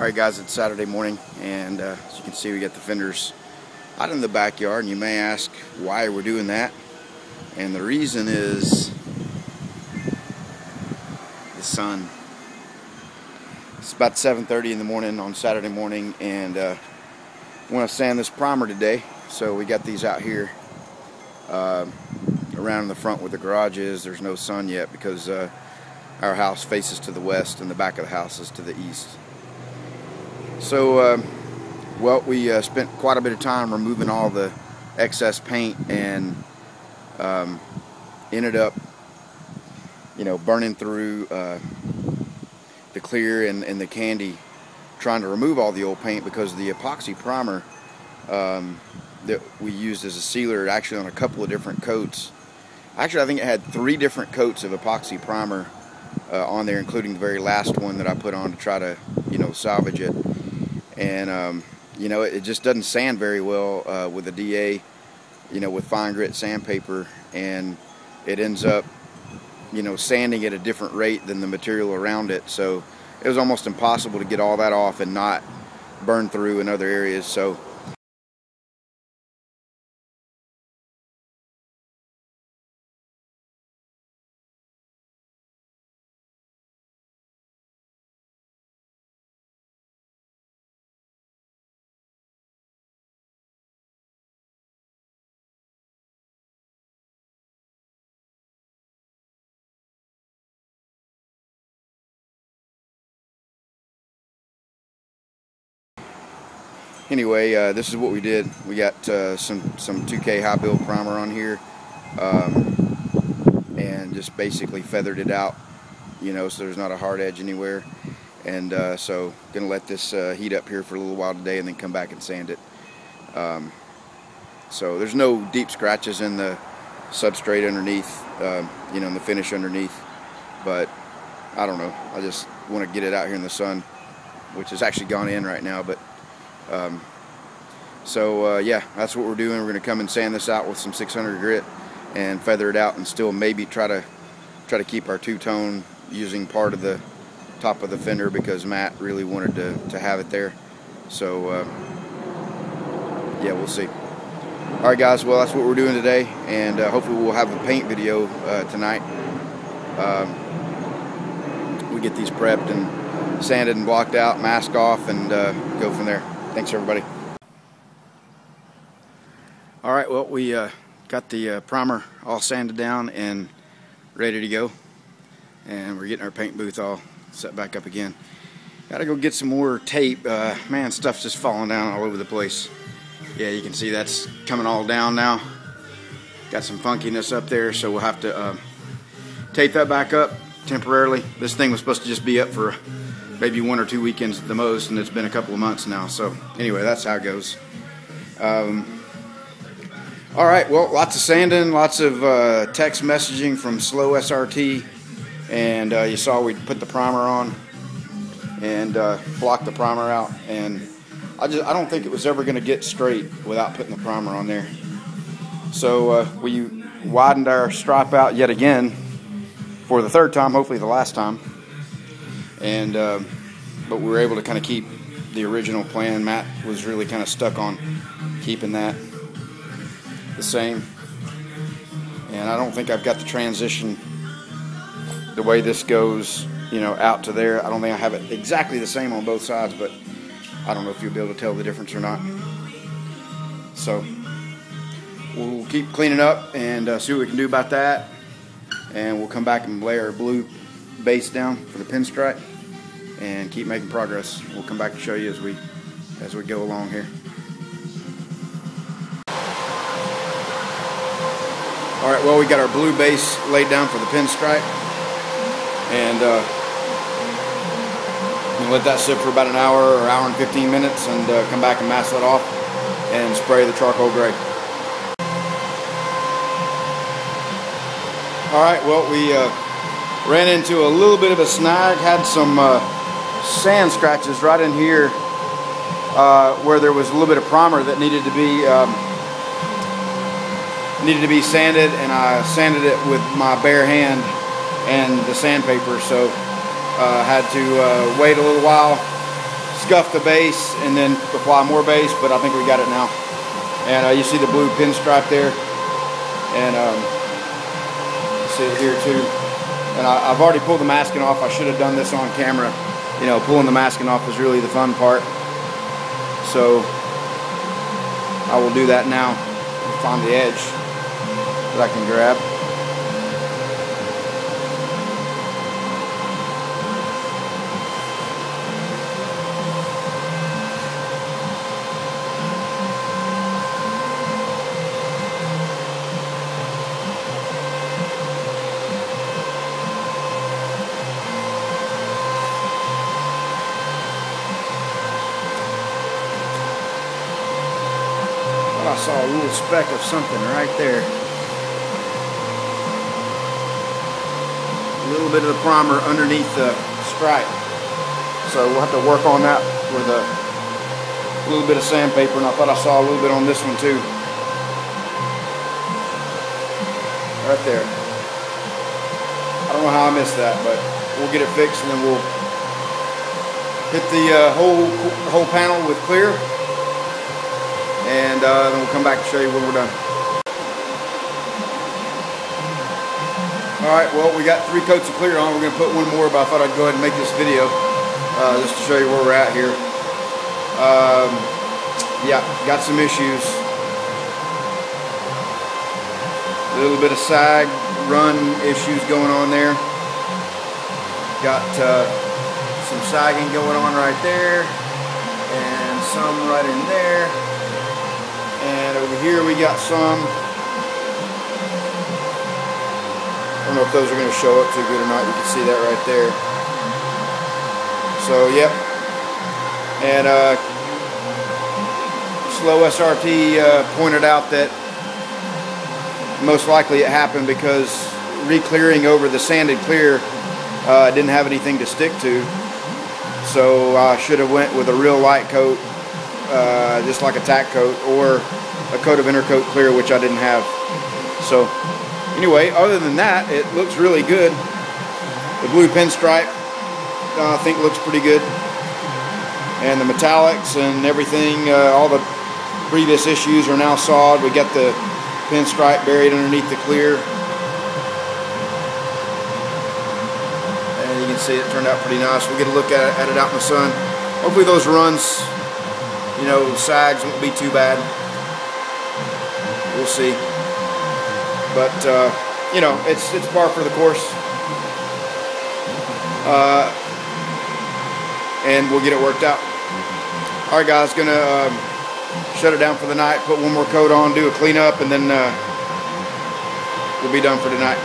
Alright guys, it's Saturday morning, and as you can see, we got the fenders out in the backyard, and you may ask why we're doing that. And the reason is the sun. It's about 7:30 in the morning on Saturday morning, and I want to sand this primer today. So we got these out here around in the front where the garage is. There's no sun yet because our house faces to the west and the back of the house is to the east. So, well, we spent quite a bit of time removing all the excess paint, and ended up, burning through the clear and the candy, trying to remove all the old paint, because the epoxy primer that we used as a sealer, actually on a couple of different coats. Actually, I think it had 3 different coats of epoxy primer on there, including the very last one that I put on to try to, salvage it. And it just doesn't sand very well with a DA, with fine grit sandpaper, and it ends up, sanding at a different rate than the material around it. So it was almost impossible to get all that off and not burn through in other areas. So anyway, this is what we did. We got some 2K high build primer on here, and just basically feathered it out, so there's not a hard edge anywhere. And so gonna let this heat up here for a little while today, and then come back and sand it. So there's no deep scratches in the substrate underneath, in the finish underneath, but I don't know, I just want to get it out here in the sun, which has actually gone in right now. But yeah, that's what we're doing. We're going to come and sand this out with some 600 grit and feather it out, and still maybe try to keep our two-tone using part of the top of the fender, because Matt really wanted to have it there. So yeah, we'll see. Alright guys, well, that's what we're doing today, and hopefully we'll have a paint video tonight. We get these prepped and sanded and blocked out, mask off, and go from there. Thanks everybody. Alright, well, we got the primer all sanded down and ready to go, and we're getting our paint booth all set back up again. Gotta go get some more tape. Man, stuff's just falling down all over the place. Yeah, you can see that's coming all down now. Got some funkiness up there, so we'll have to tape that back up temporarily. This thing was supposed to just be up for maybe 1 or 2 weekends at the most, and it's been a couple of months now. So anyway, that's how it goes. Alright, well, lots of sanding, lots of text messaging from Slowsrt, and you saw we put the primer on and blocked the primer out, and I don't think it was ever going to get straight without putting the primer on there. So we widened our stripe out yet again for the 3rd time, hopefully the last time, and but we were able to kind of keep the original plan. Matt was really kind of stuck on keeping that the same, and I don't think I've got the transition the way this goes, out to there. I don't think I have it exactly the same on both sides, but I don't know if you'll be able to tell the difference or not. So we'll keep cleaning up and see what we can do about that, and we'll come back and lay our blue base down for the pinstripe and keep making progress. We'll come back and show you as we go along here. Alright, well, we got our blue base laid down for the pinstripe, and we'll let that sit for about an hour or hour and 15 minutes, and come back and mask that off and spray the charcoal gray. Alright, well, we ran into a little bit of a snag, had some sand scratches right in here where there was a little bit of primer that needed to be sanded, and I sanded it with my bare hand and the sandpaper, so had to wait a little while, scuff the base and then apply more base, but I think we got it now. And you see the blue pinstripe there, and see it here too. And I've already pulled the masking off. I should have done this on camera. You know, pulling the masking off is really the fun part. So I will do that now. Find the edge that I can grab. I saw a little speck of something right there. A little bit of the primer underneath the stripe. So we'll have to work on that with a little bit of sandpaper, and I thought I saw a little bit on this one too. Right there. I don't know how I missed that, but we'll get it fixed, and then we'll hit the whole panel with clear. And then we'll come back and show you when we're done. Alright, well, we got 3 coats of clear on. We're going to put one more, but I thought I'd go ahead and make this video just to show you where we're at here. Yeah, got some issues. A little bit of sag, run issues going on there. Got some sagging going on right there, and some right in there. And over here we got some. I don't know if those are going to show up too good or not. You can see that right there. So, yep. And Slowsrt pointed out that most likely it happened because re-clearing over the sanded clear didn't have anything to stick to. So I should have went with a real light coat. Just like a tack coat or a coat of intercoat clear, which I didn't have. So anyway, other than that, it looks really good. The blue pinstripe I think looks pretty good, and the metallics and everything, all the previous issues are now solved. We got the pinstripe buried underneath the clear, and you can see it turned out pretty nice. We'll get a look at it out in the sun. Hopefully those runs, you know, sags won't be too bad. We'll see. But you know, it's par for the course. And we'll get it worked out. Alright guys, gonna shut it down for the night, put one more coat on, do a cleanup, and then we'll be done for tonight.